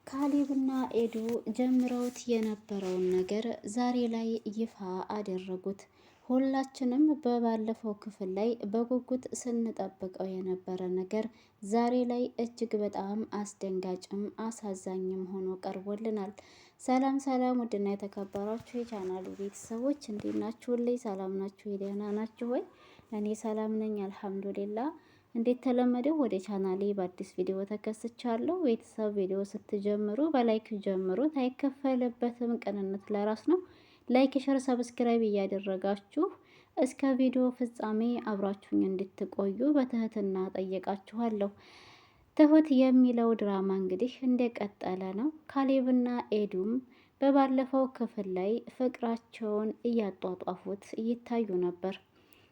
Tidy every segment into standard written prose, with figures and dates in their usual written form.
ካሌብና ኤዱ ጀምረውት የነበረውን ነገር ዛሬ ላይ ይፋ አደረጉት። ሁላችንም በባለፈው ክፍል ላይ በጉጉት ስንጠብቀው የነበረ ነገር ዛሬ ላይ እጅግ በጣም አስደንጋጭም አሳዛኝም ሆኖ ቀርቦልናል። ሰላም ሰላም! ውድና የተከበራችሁ የቻናሉ ቤተሰቦች እንዴት ናችሁልኝ? ሰላም ናችሁ? ደህና ናችሁ ወይ? እኔ ሰላም ነኝ አልሐምዱሊላህ። እንዴት ተለመደው ወደ ቻናሌ በአዲስ ቪዲዮ ተከስቻለሁ። ቤተሰብ ቪዲዮ ስትጀምሩ በላይክ ጀምሩት፣ አይከፈልበትም። ቅንነት ለራስ ነው። ላይክ፣ ሸር፣ ሰብስክራይብ እያደረጋችሁ እስከ ቪዲዮ ፍጻሜ አብራችሁኝ እንድትቆዩ በትህትና ጠይቃችኋለሁ። ትሁት የሚለው ድራማ እንግዲህ እንደቀጠለ ነው። ካሌብና ኤዱም በባለፈው ክፍል ላይ ፍቅራቸውን እያጧጧፉት ይታዩ ነበር።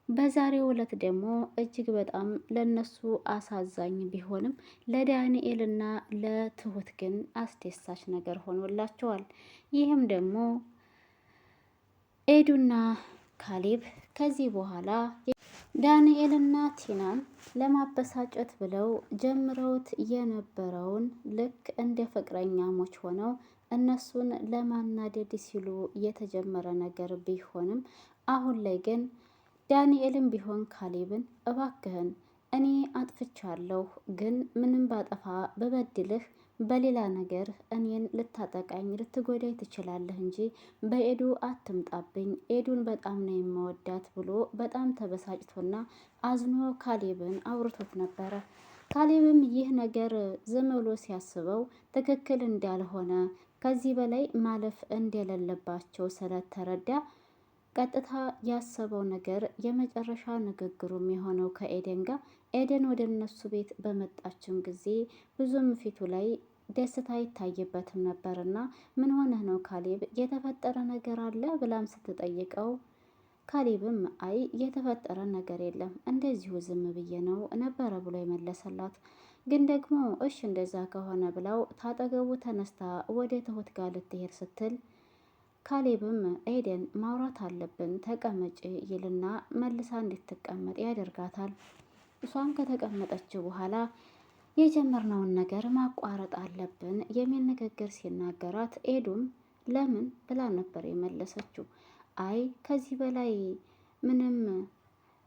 በዛሬው ዕለት ደግሞ እጅግ በጣም ለነሱ አሳዛኝ ቢሆንም ለዳንኤልና ለትሁት ግን አስደሳች ነገር ሆኖላቸዋል። ይህም ደግሞ ኤዱና ካሌብ ከዚህ በኋላ ዳንኤልና ቲናን ለማበሳጨት ብለው ጀምረውት የነበረውን ልክ እንደ ፍቅረኛሞች ሆነው እነሱን ለማናደድ ሲሉ የተጀመረ ነገር ቢሆንም አሁን ላይ ግን ዳንኤልም ቢሆን ካሌብን እባክህን እኔ አጥፍቻለሁ፣ ግን ምንም ባጠፋ በበድልህ በሌላ ነገር እኔን ልታጠቃኝ ልትጎዳኝ ትችላለህ እንጂ በኤዱ አትምጣብኝ፣ ኤዱን በጣም ነው የምወዳት ብሎ በጣም ተበሳጭቶና አዝኖ ካሌብን አውርቶት ነበረ። ካሌብም ይህ ነገር ዝም ብሎ ሲያስበው ትክክል እንዳልሆነ ከዚህ በላይ ማለፍ እንደሌለባቸው ስለተረዳ ቀጥታ ያሰበው ነገር የመጨረሻ ንግግሩም የሆነው ከኤደን ጋር ኤደን ወደ እነሱ ቤት በመጣችም ጊዜ ብዙም ፊቱ ላይ ደስታ ይታይበትም ነበርና ምን ሆነህ ነው ካሌብ፣ የተፈጠረ ነገር አለ ብላም ስትጠይቀው ካሌብም አይ የተፈጠረ ነገር የለም እንደዚሁ ዝም ብዬ ነው ነበረ ብሎ የመለሰላት። ግን ደግሞ እሽ እንደዛ ከሆነ ብላው ታጠገቡ ተነስታ ወደ ትሁት ጋር ልትሄድ ስትል ካሌብም ኤደን ማውራት አለብን ተቀመጭ ይልና መልሳ እንድትቀመጥ ያደርጋታል። እሷም ከተቀመጠች በኋላ የጀመርነውን ነገር ማቋረጥ አለብን የሚል ንግግር ሲናገራት ኤዱም ለምን ብላ ነበር የመለሰችው። አይ ከዚህ በላይ ምንም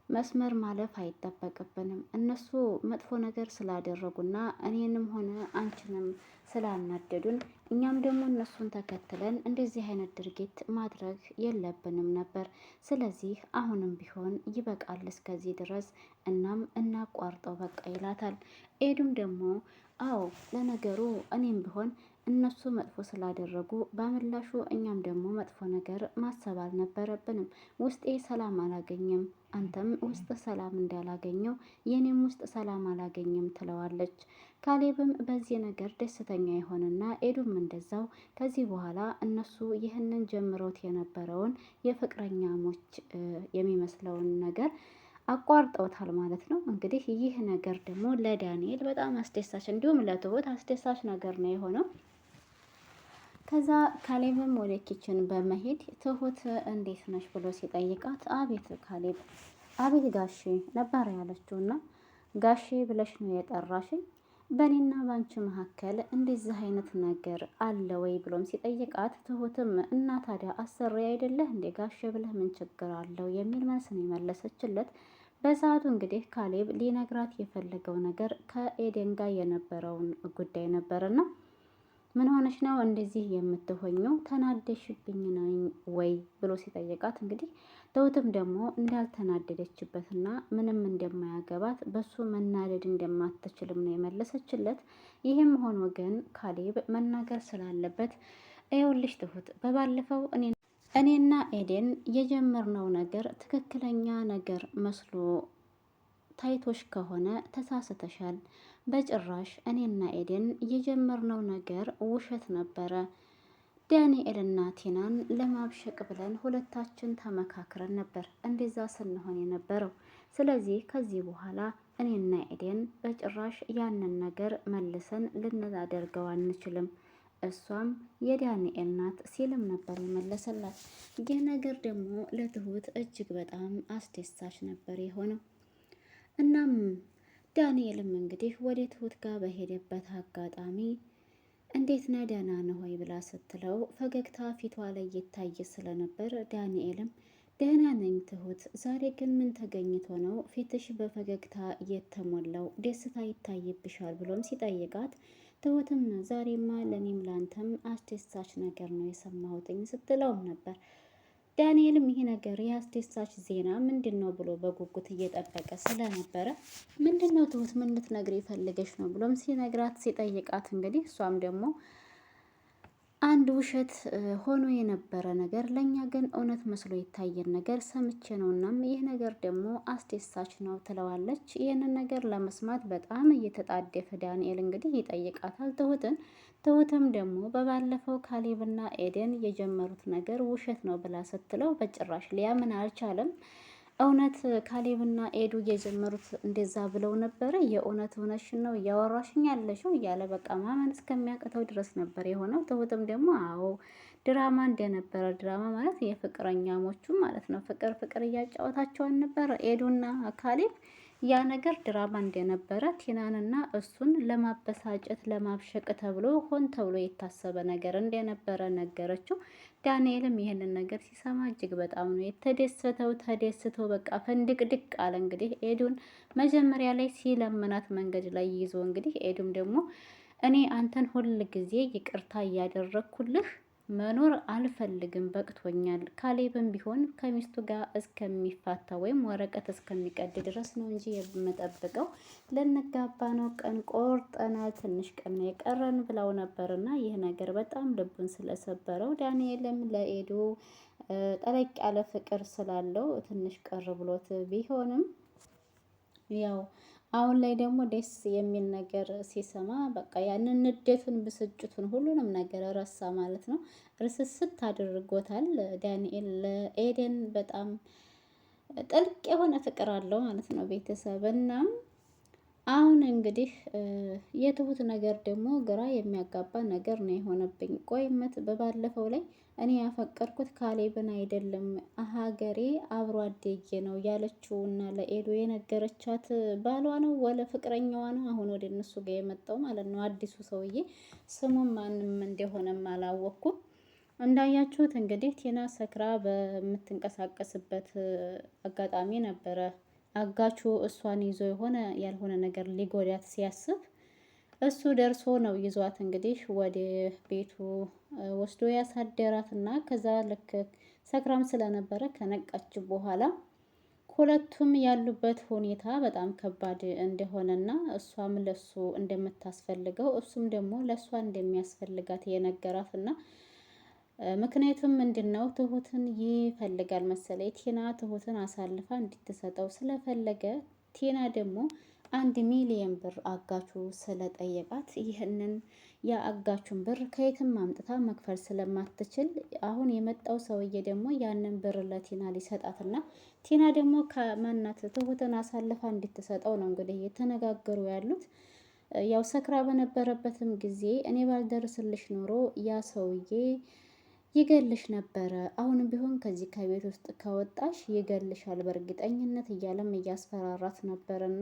መስመር ማለፍ አይጠበቅብንም። እነሱ መጥፎ ነገር ስላደረጉና እኔንም ሆነ አንቺንም ስላናደዱን እኛም ደግሞ እነሱን ተከትለን እንደዚህ አይነት ድርጊት ማድረግ የለብንም ነበር። ስለዚህ አሁንም ቢሆን ይበቃል እስከዚህ ድረስ፣ እናም እናቋርጠው በቃ ይላታል። ኤዱም ደግሞ አዎ ለነገሩ እኔም ቢሆን እነሱ መጥፎ ስላደረጉ በምላሹ እኛም ደግሞ መጥፎ ነገር ማሰብ አልነበረብንም። ውስጤ ሰላም አላገኘም፣ አንተም ውስጥ ሰላም እንዳላገኘው የኔም ውስጥ ሰላም አላገኘም ትለዋለች። ካሌብም በዚህ ነገር ደስተኛ የሆነና ኤዱም እንደዛው ከዚህ በኋላ እነሱ ይህንን ጀምሮት የነበረውን የፍቅረኛሞች የሚመስለውን ነገር አቋርጠውታል ማለት ነው። እንግዲህ ይህ ነገር ደግሞ ለዳንኤል በጣም አስደሳች እንዲሁም ለትሁት አስደሳች ነገር ነው የሆነው። ከዛ ካሌብም ወደ ኪችን በመሄድ ትሁት እንዴት ነሽ ብሎ ሲጠይቃት አቤት ካሌብ፣ አቤት ጋሼ ነበር ያለችውና ጋሼ ብለሽ ነው የጠራሽኝ? በእኔና ባንቺ መካከል እንደዚህ አይነት ነገር አለ ወይ ብሎም ሲጠይቃት ትሁትም እና ታዲያ አሰሪ አይደለህ እንዴ ጋሼ ብለህ ምን ችግር አለው የሚል መልስ ነው የመለሰችለት። በሰዓቱ እንግዲህ ካሌብ ሊነግራት የፈለገው ነገር ከኤደን ጋር የነበረውን ጉዳይ ነበርና ምን ሆነሽ ነው እንደዚህ የምትሆኘው? ተናደሽብኝ ነው ወይ ብሎ ሲጠይቃት እንግዲህ ትሁትም ደግሞ እንዳልተናደደችበትና ምንም እንደማያገባት በሱ መናደድ እንደማትችልም ነው የመለሰችለት። ይህም ሆኖ ግን ካሌብ መናገር ስላለበት ይኸውልሽ ትሁት በባለፈው እኔና ኤደን የጀመርነው ነገር ትክክለኛ ነገር መስሎ ታይቶሽ ከሆነ ተሳስተሻል። በጭራሽ እኔና ኤደን የጀመርነው ነገር ውሸት ነበረ። ዳንኤልና ቲናን ለማብሸቅ ብለን ሁለታችን ተመካክረን ነበር እንደዛ ስንሆን የነበረው። ስለዚህ ከዚህ በኋላ እኔና ኤደን በጭራሽ ያንን ነገር መልሰን ልናደርገው አንችልም። እሷም የዳንኤል ናት ሲልም ነበር የመለሰላት። ይህ ነገር ደግሞ ለትሁት እጅግ በጣም አስደሳች ነበር የሆነው። እናም ዳንኤልም እንግዲህ ወደ ትሁት ጋር በሄደበት አጋጣሚ እንዴት ነህ ደህና ነህ ወይ ብላ ስትለው ፈገግታ ፊቷ ላይ ይታይ ስለነበር ዳንኤልም ደህና ነኝ ትሁት፣ ዛሬ ግን ምን ተገኝቶ ነው ፊትሽ በፈገግታ የተሞላው? ደስታ ይታይብሻል ብሎም ሲጠይቃት ትሁትም ዛሬማ ለኔም ላንተም አስደሳች ነገር ነው የሰማሁትኝ ስትለውም ነበር። ዳንኤልም ይሄ ነገር የአስደሳች ዜና ምንድን ነው ብሎ በጉጉት እየጠበቀ ስለነበረ ምንድን ነው ትሁት ምን ልትነግሪ ፈልገሽ ነው ብሎም ሲነግራት ሲጠይቃት እንግዲህ እሷም ደግሞ አንድ ውሸት ሆኖ የነበረ ነገር ለእኛ ግን እውነት መስሎ የታየን ነገር ሰምቼ ነው። እናም ይህ ነገር ደግሞ አስደሳች ነው ትለዋለች። ይህንን ነገር ለመስማት በጣም እየተጣደፈ ዳንኤል እንግዲህ ይጠይቃታል ትሁትን። ትሁትም ደግሞ በባለፈው ካሌብና ኤደን የጀመሩት ነገር ውሸት ነው ብላ ስትለው በጭራሽ ሊያምን አልቻለም። እውነት ካሌብና ኤዱ የጀመሩት እንደዛ ብለው ነበረ? የእውነት እውነትሽን ነው እያወራሽኝ ያለሽው? እያለ በቃ ማመን እስከሚያቅተው ድረስ ነበር የሆነው። ትሁትም ደግሞ አዎ ድራማ እንደነበረ፣ ድራማ ማለት የፍቅረኛሞቹ ማለት ነው። ፍቅር ፍቅር እያጫወታቸውን ነበረ ኤዱና ካሌብ። ያ ነገር ድራማ እንደነበረ ቲናንና እሱን ለማበሳጨት ለማብሸቅ ተብሎ ሆን ተብሎ የታሰበ ነገር እንደነበረ ነገረችው። ዳንኤልም ይህንን ነገር ሲሰማ እጅግ በጣም ነው የተደሰተው። ተደስቶ በቃ ፈንድቅድቅ አለ። እንግዲህ ኤዱን መጀመሪያ ላይ ሲለምናት መንገድ ላይ ይዞ እንግዲህ ኤዱም ደግሞ እኔ አንተን ሁል ጊዜ ይቅርታ እያደረግኩልህ መኖር አልፈልግም፣ በቅቶኛል። ካሌብም ቢሆን ከሚስቱ ጋር እስከሚፋታ ወይም ወረቀት እስከሚቀድ ድረስ ነው እንጂ የምጠብቀው ልንጋባ ነው፣ ቀን ቆርጠናል፣ ትንሽ ቀን የቀረን ብለው ነበርና ይህ ነገር በጣም ልቡን ስለሰበረው ዳንኤልም ለኤዱ ጠለቅ ያለ ፍቅር ስላለው ትንሽ ቀር ብሎት ቢሆንም ያው አሁን ላይ ደግሞ ደስ የሚል ነገር ሲሰማ በቃ ያንን ንዴቱን፣ ብስጭቱን፣ ሁሉንም ነገር ረሳ ማለት ነው። ርስስት አድርጎታል ዳንኤል ለኤደን በጣም ጥልቅ የሆነ ፍቅር አለው ማለት ነው ቤተሰብ። እናም አሁን እንግዲህ የትሁት ነገር ደግሞ ግራ የሚያጋባ ነገር ነው የሆነብኝ። ቆይመት በባለፈው ላይ እኔ ያፈቀርኩት ካሌብን አይደለም ሀገሬ አብሮ አደጌ ነው ያለችው እና ለኤዶ የነገረቻት ባሏ ነው ወለ ፍቅረኛዋ ነው አሁን ወደ እነሱ ጋር የመጣው ማለት ነው። አዲሱ ሰውዬ ስሙም ማንም እንደሆነም አላወቅኩም። እንዳያችሁት እንግዲህ ቲና ሰክራ በምትንቀሳቀስበት አጋጣሚ ነበረ አጋቹ እሷን ይዞ የሆነ ያልሆነ ነገር ሊጎዳት ሲያስብ እሱ ደርሶ ነው ይዟት እንግዲህ ወደ ቤቱ ወስዶ ያሳደራት እና ከዛ ልክ ሰክራም ስለነበረ ከነቃች በኋላ ሁለቱም ያሉበት ሁኔታ በጣም ከባድ እንደሆነና እሷም ለሱ እንደምታስፈልገው እሱም ደግሞ ለሷ እንደሚያስፈልጋት የነገራት እና ምክንያቱም ምንድነው ትሁትን ይፈልጋል መሰለኝ። ቲና ትሁትን አሳልፋ እንድትሰጠው ስለፈለገ ቲና ደግሞ 1 ሚሊዮን ብር አጋቹ ስለጠየቃት ይህንን የአጋቹን ብር ከየትም አምጥታ መክፈል ስለማትችል አሁን የመጣው ሰውዬ ደግሞ ያንን ብር ለቲና ሊሰጣትና ቲና ደግሞ ከማናት ትሁትን አሳልፋ እንድትሰጠው ነው እንግዲህ የተነጋገሩ ያሉት። ያው ሰክራ በነበረበትም ጊዜ እኔ ባልደርስልሽ ኖሮ ያ ሰውዬ ይገልሽ ነበረ፣ አሁንም ቢሆን ከዚህ ከቤት ውስጥ ከወጣሽ ይገልሻል በእርግጠኝነት እያለም እያስፈራራት ነበርና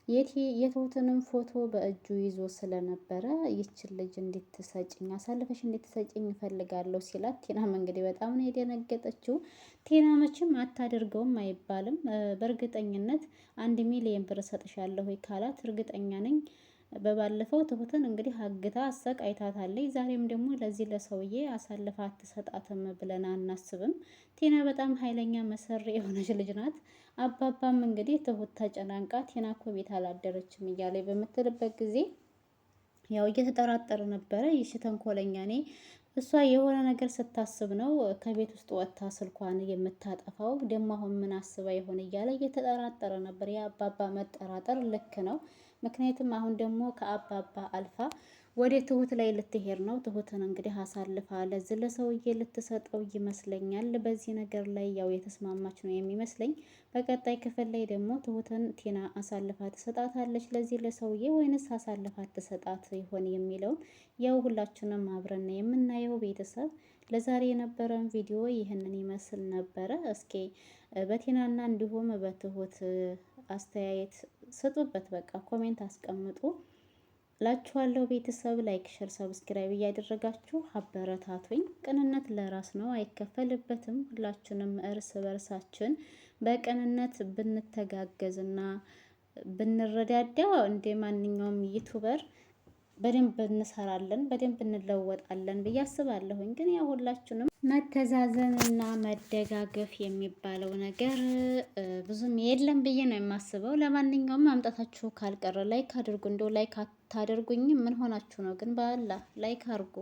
የትሁትንም ፎቶ በእጁ ይዞ ስለነበረ ይችን ልጅ እንድትሰጭኝ አሳልፈሽ እንድትሰጭኝ እፈልጋለሁ ሲላት ቲናም እንግዲህ በጣም ነው የደነገጠችው። ቲና መቼም አታደርገውም አይባልም። በእርግጠኝነት 1 ሚሊዮን ብር እሰጥሻለሁ ካላት እርግጠኛ ነኝ በባለፈው ትሁትን እንግዲህ አግታ አሰቃይታታለች። ዛሬም ደግሞ ለዚህ ለሰውዬ አሳልፋ አትሰጣትም ብለን አናስብም። ቲና በጣም ኃይለኛ መሰሪ የሆነች ልጅ ናት። አባባም እንግዲህ ትሁት ተጨናንቃ ቲና እኮ ቤት አላደረችም እያለ በምትልበት ጊዜ ያው እየተጠራጠረ ነበረ። ይሽ ተንኮለኛ እኔ እሷ የሆነ ነገር ስታስብ ነው ከቤት ውስጥ ወጥታ ስልኳን የምታጠፋው። ደግሞ አሁን ምን አስባ ይሆን እያለ እየተጠራጠረ ነበር። የአባባ መጠራጠር ልክ ነው። ምክንያቱም አሁን ደግሞ ከአባባ አልፋ ወደ ትሁት ላይ ልትሄድ ነው። ትሁትን እንግዲህ አሳልፋ ለዚህ ለሰውዬ ልትሰጠው ይመስለኛል። በዚህ ነገር ላይ ያው የተስማማች ነው የሚመስለኝ። በቀጣይ ክፍል ላይ ደግሞ ትሁትን ቲና አሳልፋ ትሰጣታለች ለዚህ ለሰውዬ ወይንስ አሳልፋ ትሰጣት ይሆን የሚለውን ያው ሁላችንም አብረን የምናየው ቤተሰብ። ለዛሬ የነበረን ቪዲዮ ይህንን ይመስል ነበረ። እስኪ በቲናና እንዲሁም በትሁት አስተያየት ስጡበት። በቃ ኮሜንት አስቀምጡ። ላችኋለሁ። ቤተሰብ ላይክ፣ ሸር፣ ሰብስክራይብ እያደረጋችሁ አበረታቱኝ። ቅንነት ለራስ ነው፣ አይከፈልበትም። ሁላችንም እርስ በርሳችን በቅንነት ብንተጋገዝና ብንረዳዳ እንደ ማንኛውም ዩቱበር በደንብ እንሰራለን፣ በደንብ እንለወጣለን ብዬ አስባለሁኝ። ግን ያው ሁላችንም መተዛዘን እና መደጋገፍ የሚባለው ነገር ብዙም የለም ብዬ ነው የማስበው። ለማንኛውም ማምጣታችሁ ካልቀረ ላይክ አድርጉ። እንደው ላይክ አታደርጉኝም? ምን ሆናችሁ ነው ግን? በአላህ ላይክ አድርጉ።